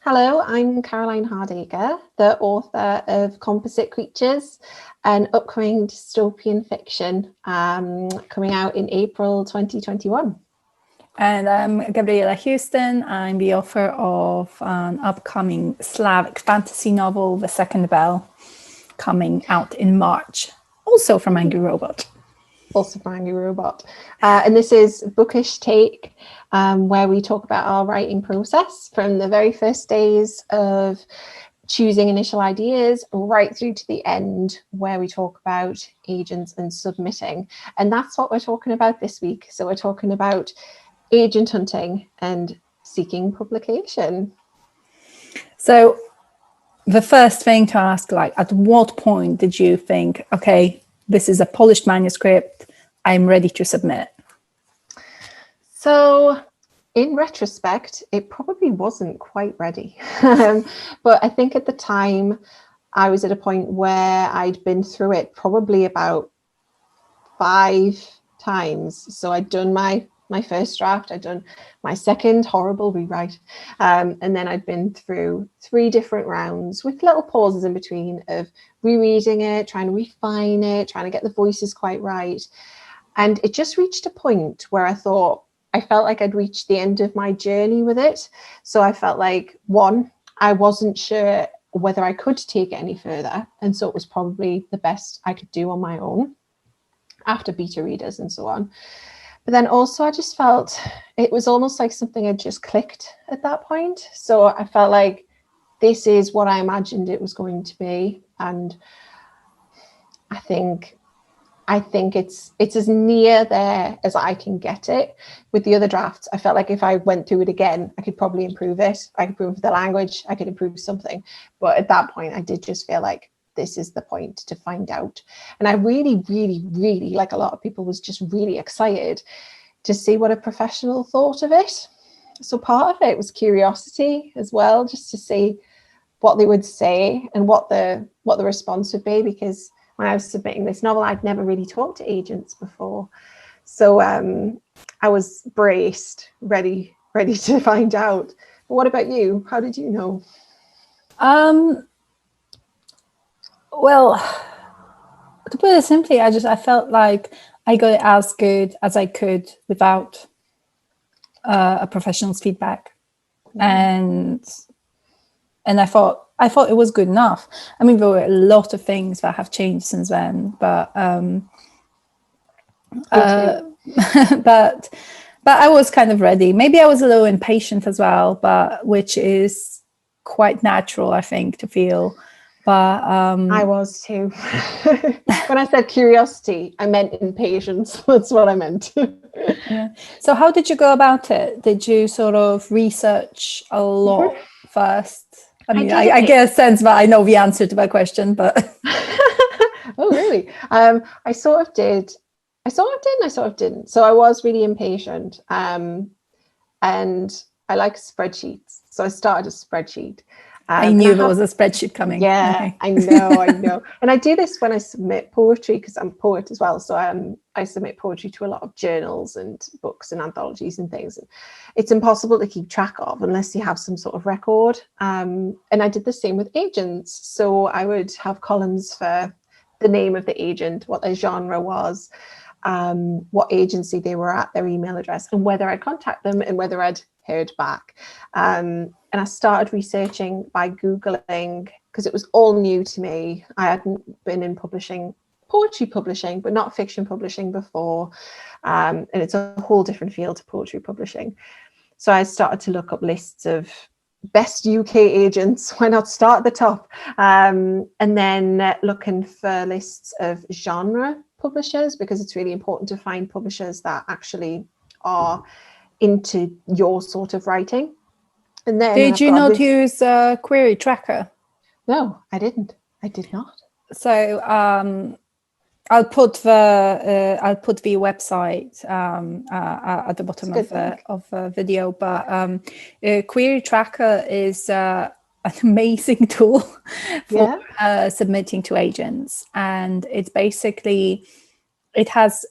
Hello, I'm Caroline Hardaker, the author of Composite Creatures, an upcoming dystopian fiction coming out in April 2021. And I'm Gabriela Houston. I'm the author of an upcoming Slavic fantasy novel, The Second Bell, coming out in March, also from Angry Robot. Also from Angry Robot. And this is Bookish take, where we talk about our writing process from the very first days of choosing initial ideas right through to the end, where we talk about agents and submitting. And that's what we're talking about this week. So we're talking about agent hunting and seeking publication. So the first thing to ask, at what point did you think, okay, this is a polished manuscript, I'm ready to submit? So in retrospect, it probably wasn't quite ready. But I think at the time I was at a point where I'd been through it probably about 5 times. So I'd done my first draft, I'd done my second horrible rewrite, and then I'd been through 3 different rounds with little pauses in between of rereading it, trying to refine it, trying to get the voices quite right. And it just reached a point where I felt like I'd reached the end of my journey with it. So I felt like, one, I wasn't sure whether I could take it any further, and so it was probably the best I could do on my own after beta readers and so on. But then also I just felt it was almost like something had just clicked at that point. So I felt like this is what I imagined it was going to be. And I think it's as near there as I can get it. With the other drafts, I felt like if I went through it again, I could probably improve it. I could improve the language, I could improve something. But at that point, I did just feel like this is the point to find out. And I really, really, really, like a lot of people, was just really excited to see what a professional thought of it. So part of it was curiosity as well, just to see what they would say and what the response would be, because when I was submitting this novel, I'd never really talked to agents before. So I was braced, ready to find out. But what about you? How did you know? Well, to put it simply, I felt like I got it as good as I could without a professional's feedback, and I thought it was good enough. I mean, there were a lot of things that have changed since then, but but I was kind of ready. Maybe I was a little impatient as well, but which is quite natural, I think, to feel. But I was too. When I said curiosity, I meant impatience. That's what I meant. Yeah. So how did you go about it? Did you sort of research a lot first? I mean, I get a sense that I know the answer to that question, but oh really? I sort of did. I sort of did and I sort of didn't. So I was really impatient, and I like spreadsheets. So I started a spreadsheet. I knew there was a spreadsheet coming. Yeah, okay. I know. And I do this when I submit poetry, because I'm a poet as well. So I submit poetry to a lot of journals and books and anthologies and things. And it's impossible to keep track of unless you have some sort of record. And I did the same with agents. So I would have columns for the name of the agent, what their genre was, what agency they were at, their email address, and whether I'd contact them and whether I'd heard back. And I started researching by Googling, because it was all new to me. I hadn't been in poetry publishing, but not fiction publishing before. And it's a whole different field to poetry publishing. So I started to look up lists of best UK agents. Why not start at the top? And then looking for lists of genre publishers, because it's really important to find publishers that actually are into your sort of writing. And then did you not use Query Tracker? No, I didn't. I did not. So I'll put the website at the bottom of the video. But Query Tracker is an amazing tool for submitting to agents, and it's basically, it has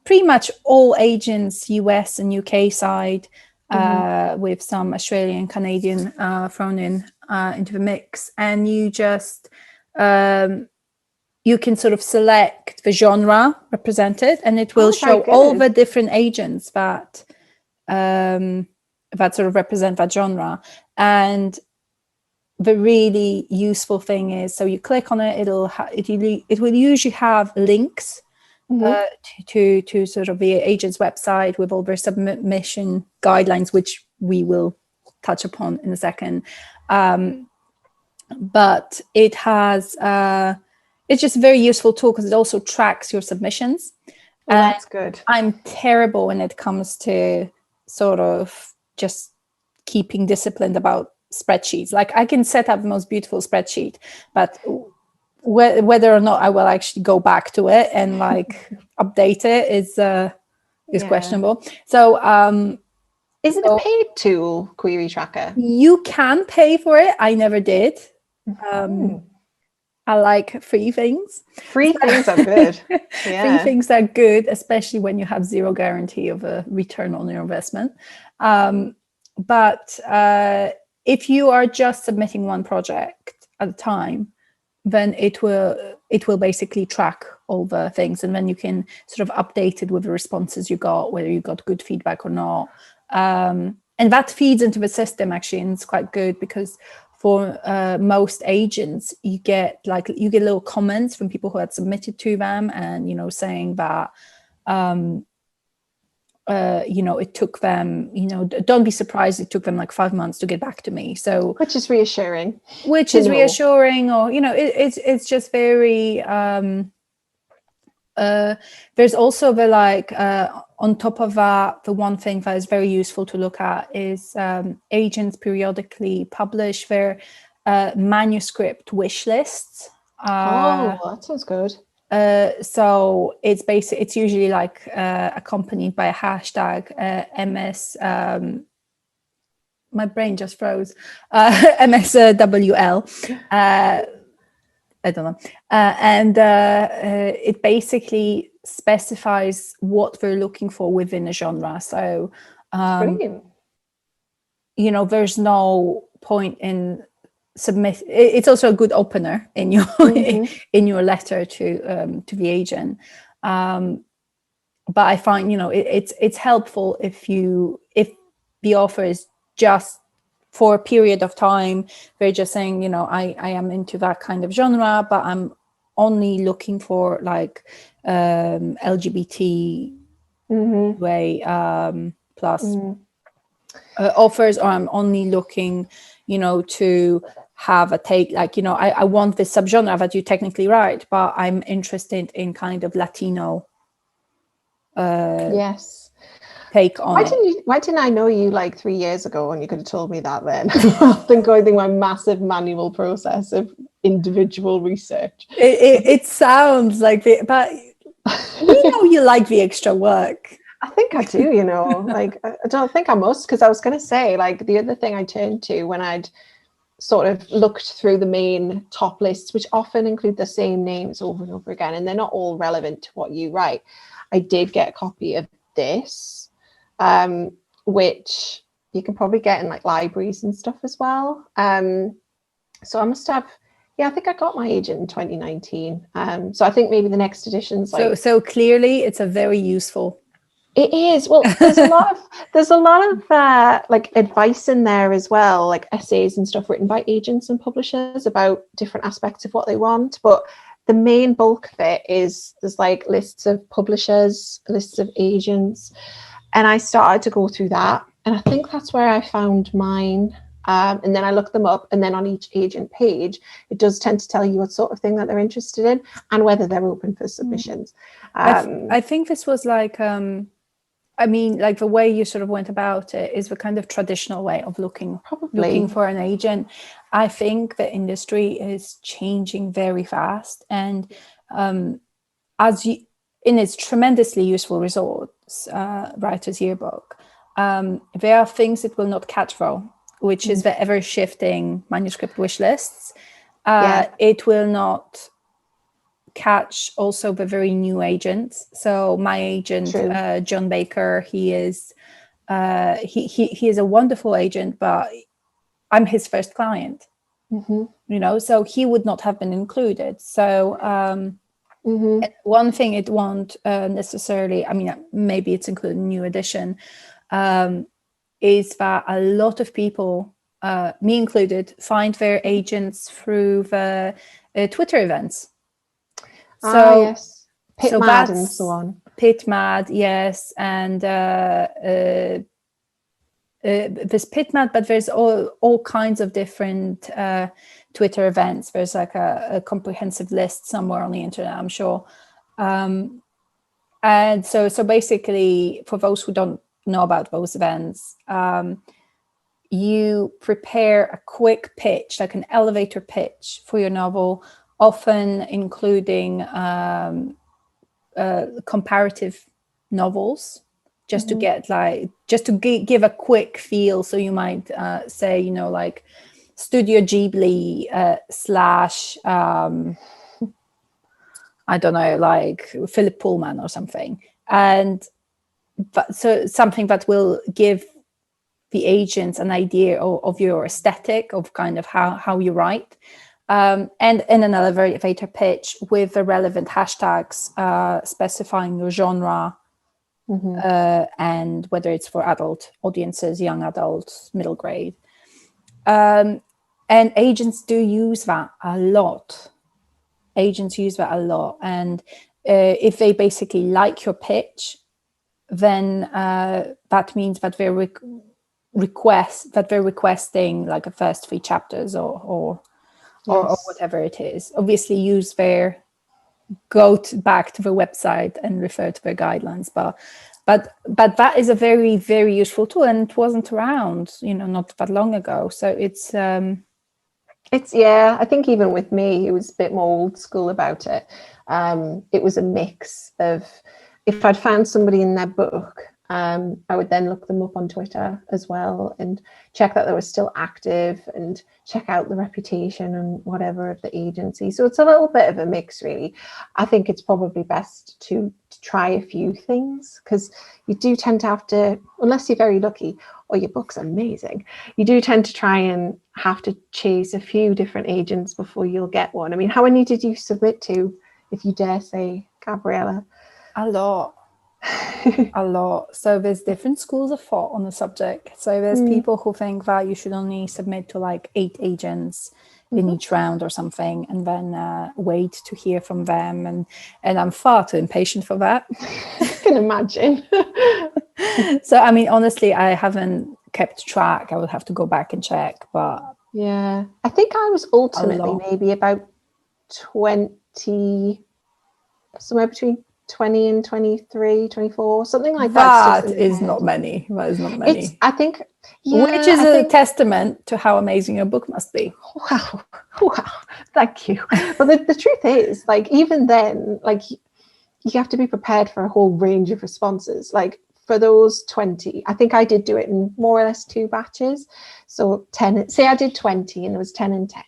pretty much all agents, US and UK side, with some Australian, Canadian thrown in into the mix, and you just you can sort of select the genre represented, and it will show all the different agents that that sort of represent that genre. And the really useful thing is, so you click on it, it will usually have links to sort of the agent's website with all their submission guidelines, which we will touch upon in a second. But it has it's just a very useful tool because it also tracks your submissions. Well, that's good. I'm terrible when it comes to sort of just keeping disciplined about spreadsheets. Like, I can set up the most beautiful spreadsheet, but whether or not I will actually go back to it and like update it is questionable. So is it a paid tool, Query Tracker? You can pay for it. I never did. I like free things. Free things are good. Free things are good, especially when you have zero guarantee of a return on your investment. But if you are just submitting one project at a time, then it will basically track all the things, and then you can sort of update it with the responses you got, whether you got good feedback or not. And that feeds into the system actually, and it's quite good because for most agents, you get little comments from people who had submitted to them, and saying that it took them, don't be surprised it took them like 5 months to get back to me. So which is reassuring. Or it's just very there's also the on top of that, the one thing that is very useful to look at is agents periodically publish their manuscript wish lists. That sounds good. So it's usually like accompanied by a hashtag MS. My brain just froze. MSWL. I don't know. And it basically specifies what they're looking for within a genre. So, brilliant. There's no point in submit. It's also a good opener in your in your letter to the agent. But I find it's helpful if the offer is just for a period of time. They're just saying, I am into that kind of genre, but I'm only looking for like LGBT way plus offers, or I'm only looking, to have a take, like, I want this subgenre that you're technically right, but I'm interested in kind of Latino take on why didn't I know you like 3 years ago, and you could have told me that then, rather than going through my massive manual process of individual research? It sounds like but you like the extra work. I think I do, like, I don't think I must, because I was going to say, like, the other thing I turned to when I'd sort of looked through the main top lists, which often include the same names over and over again, and they're not all relevant to what you write. I did get a copy of this, which you can probably get in like libraries and stuff as well. So I must have, I think I got my agent in 2019. So I think maybe the next edition's like. So clearly, it's a very useful. It is. Well, there's a lot of like advice in there as well, like essays and stuff written by agents and publishers about different aspects of what they want. But the main bulk of it is there's like lists of publishers, lists of agents, and I started to go through that, and I think that's where I found mine. And then I looked them up, and then on each agent page, it does tend to tell you what sort of thing that they're interested in and whether they're open for submissions. I think this was like. Like the way you sort of went about it is the kind of traditional way of looking for an agent. I think the industry is changing very fast, and in its tremendously useful resource, Writer's Yearbook, there are things it will not catch though, which is the ever shifting manuscript wish lists. It will not catch also the very new agents. So my agent, John Baker, he is he is a wonderful agent, but I'm his first client. You know, so he would not have been included. So one thing it won't necessarily, I mean, maybe it's included in new edition, is that a lot of people, me included, find their agents through the Twitter events. So yes, Pit Mad and so on. Pit Mad, yes, and there's Pit Mad, but there's all kinds of different Twitter events. There's like a comprehensive list somewhere on the internet, I'm sure. And so basically, for those who don't know about those events, you prepare a quick pitch, like an elevator pitch for your novel, often including comparative novels, just to get give a quick feel. So you might say, you know, like Studio Ghibli / I don't know, like Philip Pullman or something. But so something that will give the agents an idea of your aesthetic, of kind of how you write. And in an elevator pitch with the relevant hashtags specifying your genre, and whether it's for adult audiences, young adults, middle grade. And agents do use that a lot. And if they basically like your pitch, then that means that they're requesting like a first 3 chapters or whatever it is. Obviously back to the website and refer to the guidelines, but that is a very, very useful tool, and it wasn't around, you know, not that long ago. So it's I think even with me, it was a bit more old school about it. It was a mix of, if I'd found somebody in their book, I would then look them up on Twitter as well and check that they were still active and check out the reputation and whatever of the agency. So it's a little bit of a mix, really. I think it's probably best to try a few things, because you do tend to have to, unless you're very lucky or your book's amazing, you do tend to try and have to chase a few different agents before you'll get one. I mean, how many did you submit to, if you dare say, Gabriela? A lot. So there's different schools of thought on the subject. So there's people who think that you should only submit to like 8 agents in each round or something, and then wait to hear from them. And I'm far too impatient for that. I can imagine. So, I mean, honestly, I haven't kept track. I would have to go back and check. But yeah, I think I was ultimately maybe about 20, somewhere between 20 and 23, 24, something like that. That is not many. I think, which is a testament to how amazing your book must be. Wow, thank you. But the truth is, like, even then, like, you have to be prepared for a whole range of responses. Like, for those 20, I think I did do it in more or less 2 batches. So 10, say I did 20 and it was 10 and 10.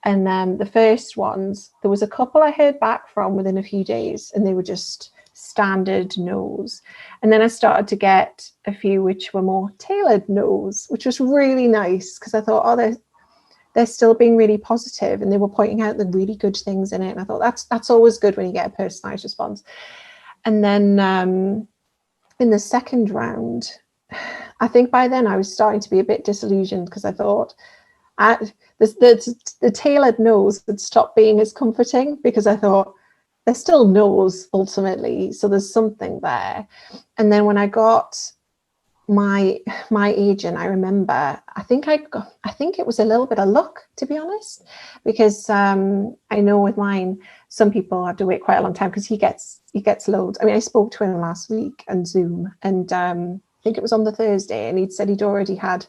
And the first ones, there was a couple I heard back from within a few days, and they were just standard no's. And then I started to get a few which were more tailored no's, which was really nice, because I thought, oh, they're still being really positive, and they were pointing out the really good things in it. And I thought that's always good when you get a personalized response. And then in the second round, I think by then I was starting to be a bit disillusioned, because I thought the tailored no's had stopped being as comforting, because I thought they're still no's ultimately, so there's something there. And then when I got my agent, I remember, I think it was a little bit of luck, to be honest, because I know with mine, some people have to wait quite a long time, because he gets loads. I mean, I spoke to him last week on Zoom, and I think it was on the Thursday, and he'd said he'd already had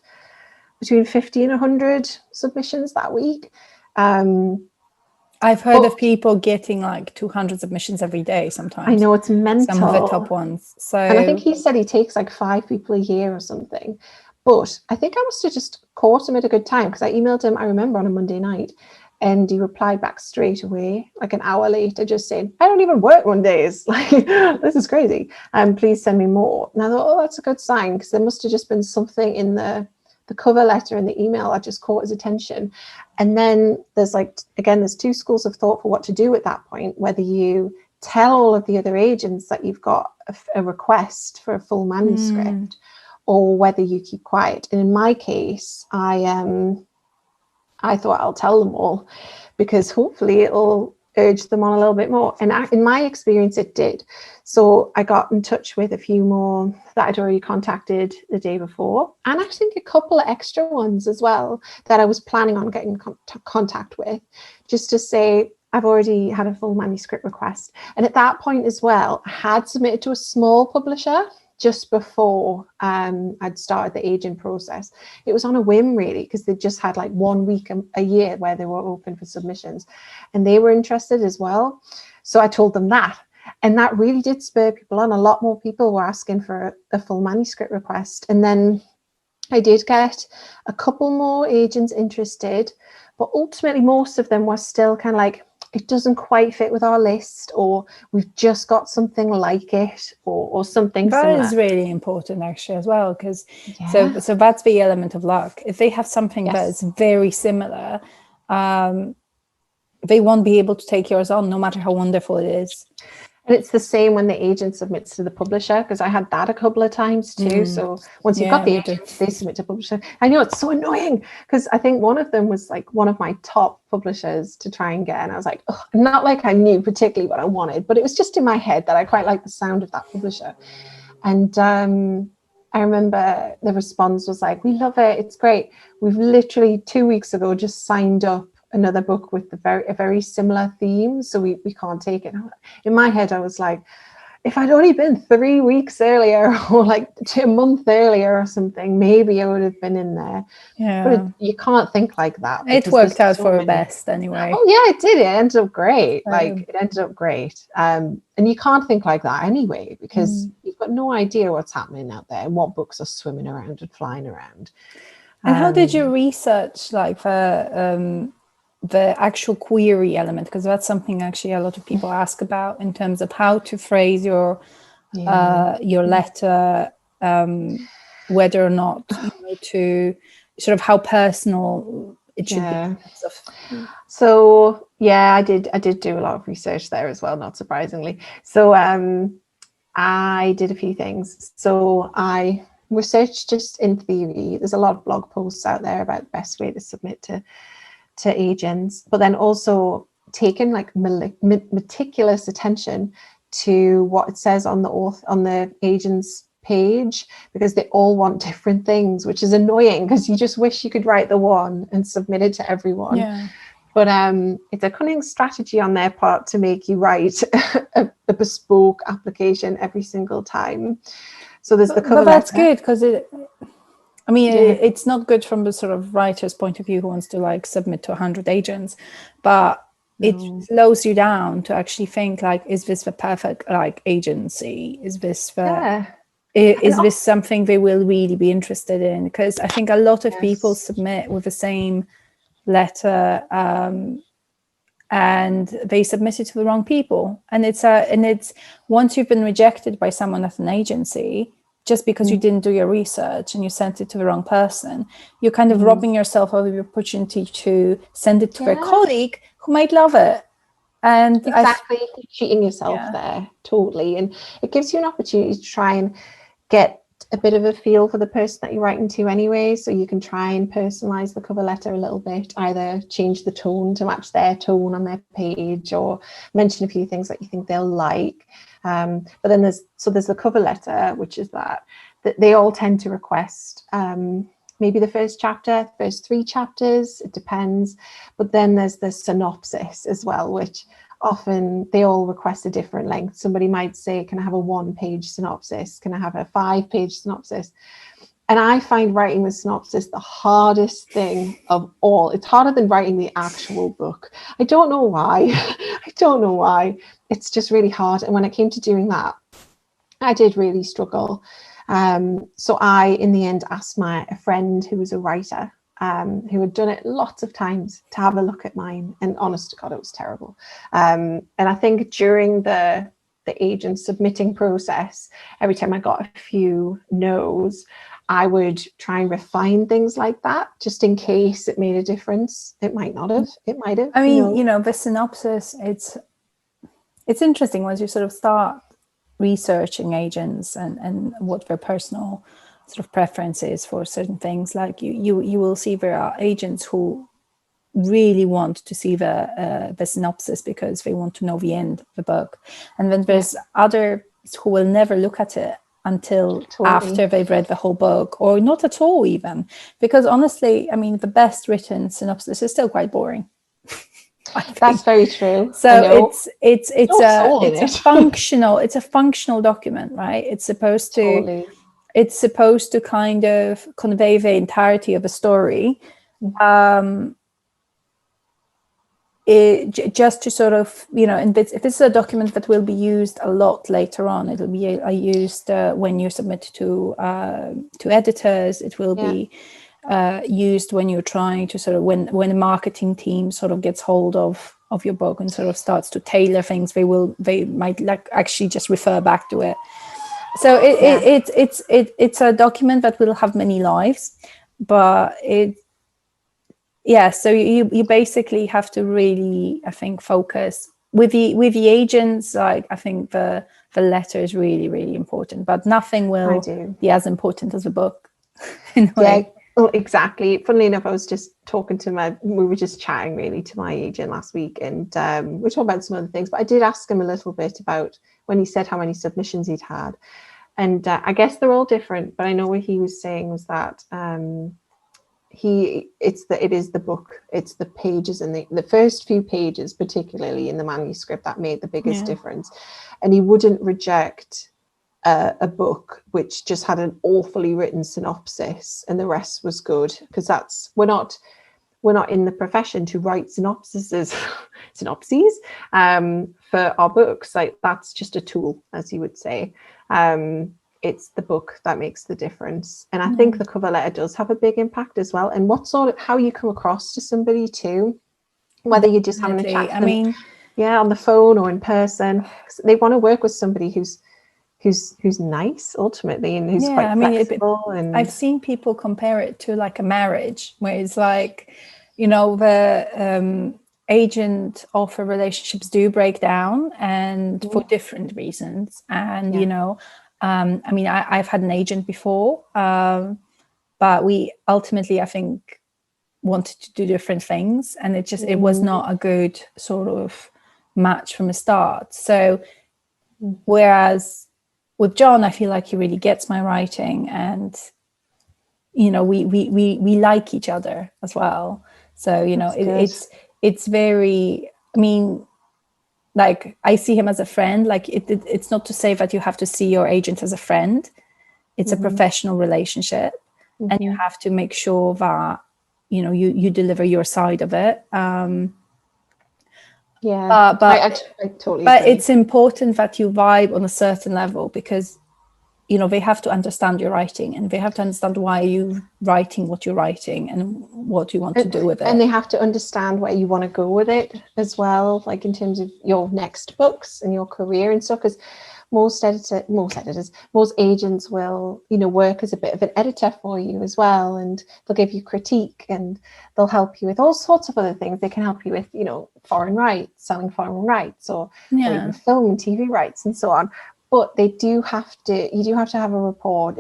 between 50 and 100 submissions that week. I've heard of people getting like 200 submissions every day sometimes. I know, it's mental. Some of the top ones. So, and I think he said he takes like 5 people a year or something. But I think I must have just caught him at a good time, because I emailed him, I remember, on a Monday night, And he replied back straight away, like an hour later, just saying, I don't even work Mondays. Like, this is crazy. Please send me more. And I thought, oh, that's a good sign, because there must have just been something in the cover letter and the email that just caught his attention. And then there's there's two schools of thought for what to do at that point, whether you tell all of the other agents that you've got a request for a full manuscript, or whether you keep quiet. And in my case, I thought I'll tell them all, because hopefully it'll urge them on a little bit more. And in my experience, it did. So I got in touch with a few more that I'd already contacted the day before, and I think a couple of extra ones as well that I was planning on getting contact with, just to say, I've already had a full manuscript request. And at that point as well, I had submitted to a small publisher just before I'd started the agent process. It was on a whim, really, because they just had 1 week a year where they were open for submissions, and they were interested as well. So I told them that, and that really did spur people on. A lot more people were asking for a full manuscript request. And then I did get a couple more agents interested, but ultimately most of them were still kind of it doesn't quite fit with our list, or we've just got something like it, or something similar. That is really important, actually, as well, because so that's the element of luck. If they have something that is very similar, they won't be able to take yours on, no matter how wonderful it is. And it's the same when the agent submits to the publisher, because I had that a couple of times too. So once you've got the agent, they submit to publisher. I know, it's so annoying, because I think one of them was one of my top publishers to try and get. And I was like, ugh, not like I knew particularly what I wanted, but it was just in my head that I quite liked the sound of that publisher. And I remember the response was we love it. It's great. We've literally 2 weeks ago just signed up another book with a very similar theme, so we can't take it. In my head, I was like, if I'd only been 3 weeks earlier, or a month earlier or something, maybe I would have been in there. But you can't think like that. It worked out for the best anyway. Oh yeah, it did. It ended up great. It ended up great. And you can't think like that anyway, because you've got no idea what's happening out there and what books are swimming around and flying around. And how did you research the actual query element, because that's something actually a lot of people ask about, in terms of how to phrase your letter, whether or not to sort of how personal it should be. So I did do a lot of research there as well, not surprisingly. So I did a few things. So I researched just in theory. There's a lot of blog posts out there about the best way to submit to agents, but then also taken meticulous attention to what it says on the agent's page, because they all want different things, which is annoying, because you just wish you could write the one and submit it to everyone. But it's a cunning strategy on their part to make you write a bespoke application every single time. So there's the cover letter. But that's good, because it's not good from the sort of writer's point of view who wants to submit to 100 agents, but it slows you down to actually think is this the perfect agency? Is this is this something they will really be interested in? Because I think a lot of people submit with the same letter, and they submit it to the wrong people, and it's once you've been rejected by someone at an agency, just because you didn't do your research and you sent it to the wrong person, you're kind of robbing yourself of the opportunity to send it to a colleague who might love it. And exactly, cheating yourself there, totally. And it gives you an opportunity to try and get a bit of a feel for the person that you're writing to anyway. So you can try and personalize the cover letter a little bit, either change the tone to match their tone on their page, or mention a few things that you think they'll like. But then there's the cover letter, which is that they all tend to request maybe the first 3 chapters, it depends. But then there's the synopsis as well, which often they all request a different length. Somebody might say, can I have a 1-page synopsis? Can I have a 5-page synopsis? And I find writing the synopsis the hardest thing of all. It's harder than writing the actual book. I don't know why. It's just really hard. And when it came to doing that, I did really struggle. So I, in the end, asked a friend who was a writer who had done it lots of times to have a look at mine, and honest to God, it was terrible. And I think during the agent submitting process, every time I got a few no's, I would try and refine things like that, just in case it made a difference. It might not have. It might have. I mean, you know, the synopsis, it's interesting once you sort of start researching agents and what their personal sort of preferences for certain things. Like you will see there are agents who really want to see the synopsis because they want to know the end of the book, and then there's others who will never look at it until after they've read the whole book, or not at all even, because honestly, I mean, the best written synopsis is still quite boring. That's very true. So it's a functional document, right? It's supposed to kind of convey the entirety of a story. Just to sort of, you know, and if this is a document that will be used a lot later on, it'll be used when you submit to editors. It will be used when you're trying to sort of, when a marketing team sort of gets hold of your book and sort of starts to tailor things, they might like actually just refer back to it. So it's a document that will have many lives, but so you basically have to really, I think, focus with the agents. Like, I think the letter is really, really important, but nothing will be as important as a book. Well, exactly. Funnily enough, I was just talking to we were just chatting really to my agent last week, and we talked about some other things, but I did ask him a little bit about when he said how many submissions he'd had. And I guess they're all different, but I know what he was saying was that it is the book, it's the pages and the first few pages, particularly in the manuscript, that made the biggest difference. And he wouldn't reject a book which just had an awfully written synopsis and the rest was good, because we're not in the profession to write synopses for our books. Like, that's just a tool, as you would say. It's the book that makes the difference. And I think the cover letter does have a big impact as well. And how you come across to somebody too, whether you're just having a chat to them, on the phone or in person. They want to work with somebody who's nice ultimately, and who's quite flexible. And I've seen people compare it to like a marriage, where it's like, you know, the agent author relationships do break down, and for different reasons. And you know, I mean, I've had an agent before, but we ultimately, I think, wanted to do different things, and it was not a good sort of match from the start. So whereas with John, I feel like he really gets my writing, and you know, we like each other as well. So you know, it's very, I mean, like, I see him as a friend. Like, it's not to say that you have to see your agent as a friend. It's a professional relationship, and you have to make sure that, you know, you deliver your side of it. I totally but agree. It's important that you vibe on a certain level, because, you know, they have to understand your writing, and they have to understand why you're writing what you're writing and what you want to do with it. And they have to understand where you want to go with it as well, like in terms of your next books and your career and stuff. Because most agents will, you know, work as a bit of an editor for you as well, and they'll give you critique, and they'll help you with all sorts of other things. They can help you with, you know, foreign rights, selling foreign rights, or even film and TV rights and so on. But you do have to have a rapport.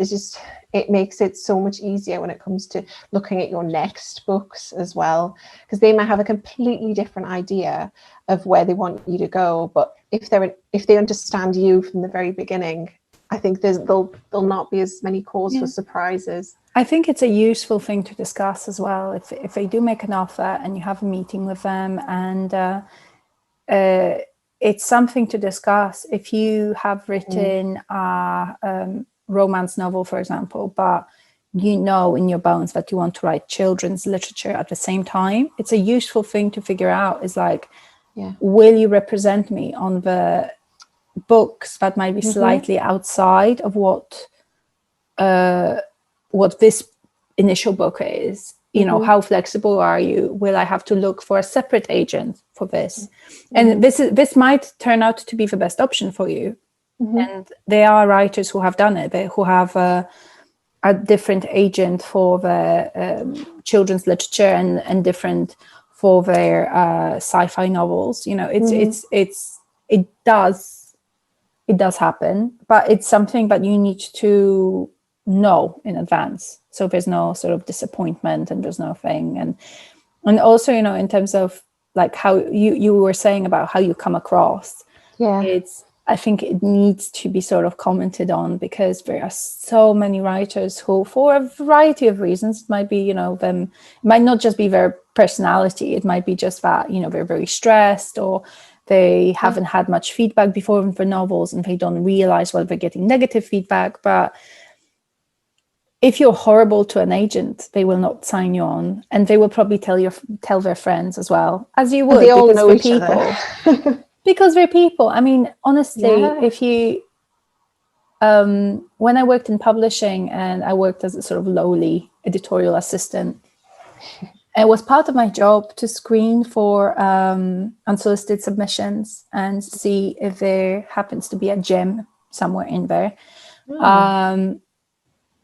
It makes it so much easier when it comes to looking at your next books as well, because they might have a completely different idea of where they want you to go. But if they understand you from the very beginning, I think there'll not be as many cause for surprises. I think it's a useful thing to discuss as well. If they do make an offer and you have a meeting with them, and it's something to discuss. If you have written a romance novel, for example, but you know in your bones that you want to write children's literature at the same time, it's a useful thing to figure out. Is like, will you represent me on the books that might be slightly outside of what this initial book is? you know, how flexible are you? Will I have to look for a separate agent for this? And this might turn out to be the best option for you. And there are writers who have done it, who have a different agent for the children's literature and different for their sci-fi novels. You know, it does happen, but it's something that you need to know in advance, so there's no sort of disappointment and there's no thing. And also, you know, in terms of like how you were saying about how you come across, I think it needs to be sort of commented on, because there are so many writers who, for a variety of reasons, it might be, you know, them, it might not just be their personality, it might be just that, you know, they're very stressed, or they haven't had much feedback before for novels and they don't realize whether they're getting negative feedback. But if you're horrible to an agent, they will not sign you on, and they will probably tell their friends as well, as you would. They all know each other. Because they're people. I mean, honestly, if you, when I worked in publishing and I worked as a sort of lowly editorial assistant, it was part of my job to screen for unsolicited submissions and see if there happens to be a gem somewhere in there.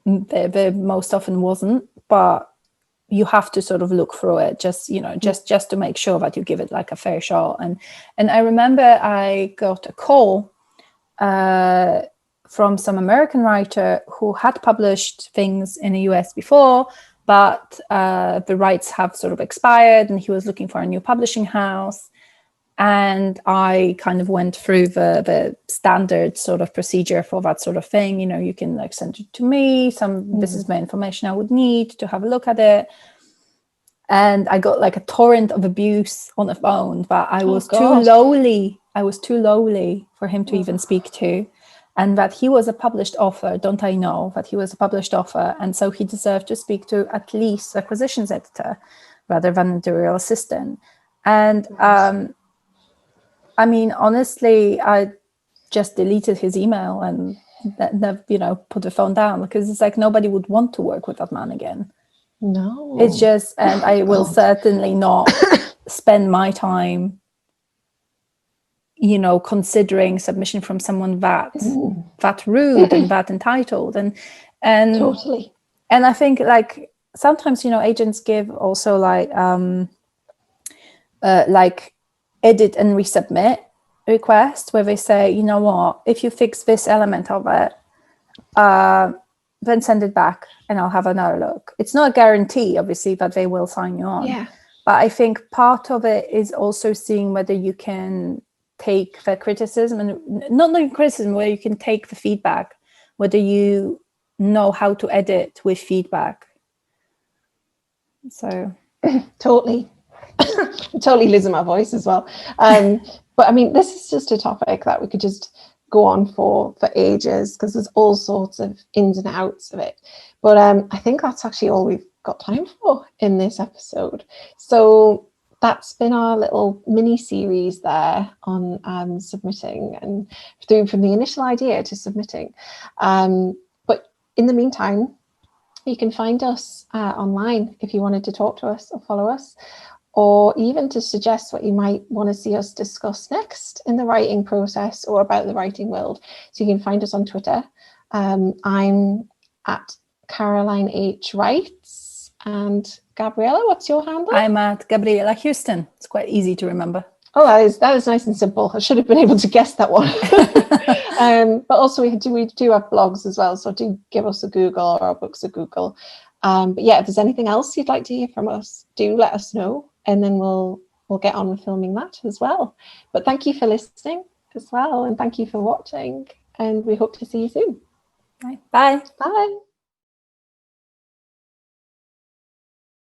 There most often wasn't, but you have to sort of look through it, just, you know, just to make sure that you give it like a fair shot. And I remember I got a call from some American writer who had published things in the US before, but the rights have sort of expired, and he was looking for a new publishing house. And I kind of went through the standard sort of procedure for that sort of thing. You know, you can like send it to me. This is the information I would need to have a look at it. And I got like a torrent of abuse on the phone, but I was too lowly. I was too lowly for him to even speak to. And that he was a published author. Don't I know that he was a published author? And so he deserved to speak to at least acquisitions editor rather than editorial assistant. And I mean, honestly, I just deleted his email and, you know, put the phone down, because it's like nobody would want to work with that man again. No. It's just, and I will certainly not spend my time, you know, considering submission from someone that rude and that entitled. And Totally. And I think like sometimes, you know, agents give also like edit and resubmit request, where they say, you know what, if you fix this element of it, then send it back and I'll have another look. It's not a guarantee, obviously, that they will sign you on. Yeah. But I think part of it is also seeing whether you can take the criticism, and not the criticism, where you can take the feedback, whether you know how to edit with feedback. So totally losing my voice as well. But I mean, this is just a topic that we could just go on for ages, because there's all sorts of ins and outs of it. But I think that's actually all we've got time for in this episode. So that's been our little mini series there on submitting, and through from the initial idea to submitting. But in the meantime, you can find us online if you wanted to talk to us or follow us, or even to suggest what you might want to see us discuss next in the writing process or about the writing world. So you can find us on Twitter. I'm at Caroline H. Writes. And Gabriela, what's your handle? I'm at Gabriela Houston. It's quite easy to remember. Oh, that is nice and simple. I should have been able to guess that one. But also we do have blogs as well, so do give us a Google, or our books a Google. But yeah, if there's anything else you'd like to hear from us, do let us know, and then we'll get on with filming that as well. But thank you for listening as well, and thank you for watching, and we hope to see you soon. Bye. Bye.